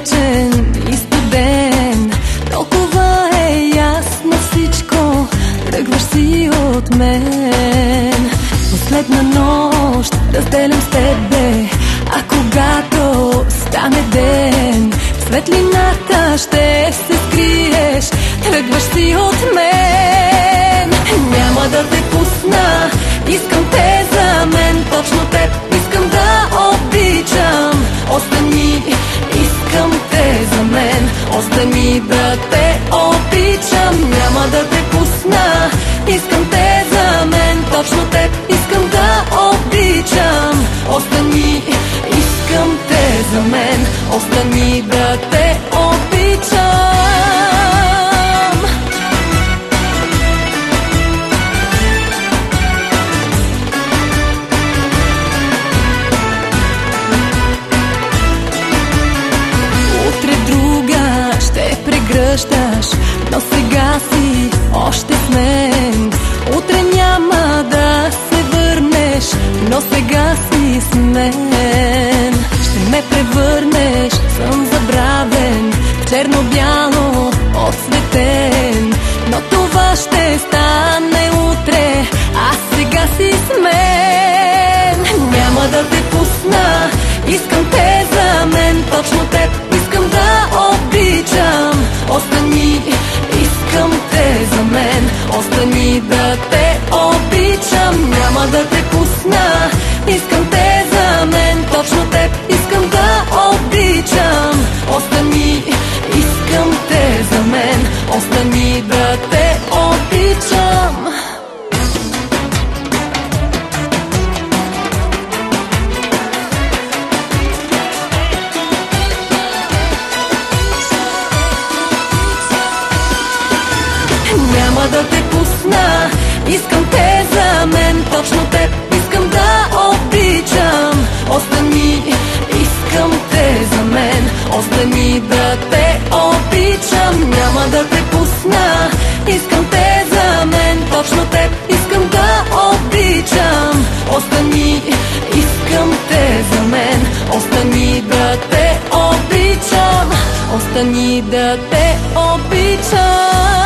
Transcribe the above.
далечен и студен. Толкова е ясно всичко, тръгваш си от мен. Последна нощ разделям с тебе, а когато стане ден, в светлината ще се скриеш, тръгваш си от мен. Няма да те пусна, искам те за мен, точно теб искам да обичам. Остани, искам те за мен, остани да те обичам. Няма да те пусна, искам те за мен, точно теб искам да обичам. Остани, искам те за мен, остани да те обичам. Утре друга ще прегръщаш, но сега си още с мен. Утре няма да се върнеш, но сега си с мен. Ще ме превърнеш, съм забравен, в черно-бяло отсветен. Но това ще стане утре, а сега си с мен. Няма да те пусна, искам те за мен, точно теб искам да обичам. Остани, искам те за мен, остани да те обичам. Няма да те пусна, искам те за мен, точно теб искам да обичам. Остани, искам те за мен, остани да те обичам. Няма да те пусна, искам те за мен, точно теб искам да обичам. Остани, искам те за мен, остани да те обичам. Няма да те пусна, искам те за мен, точно теб искам да обичам. Остани, искам те за мен, остани да те обичам. Остани да те обичам.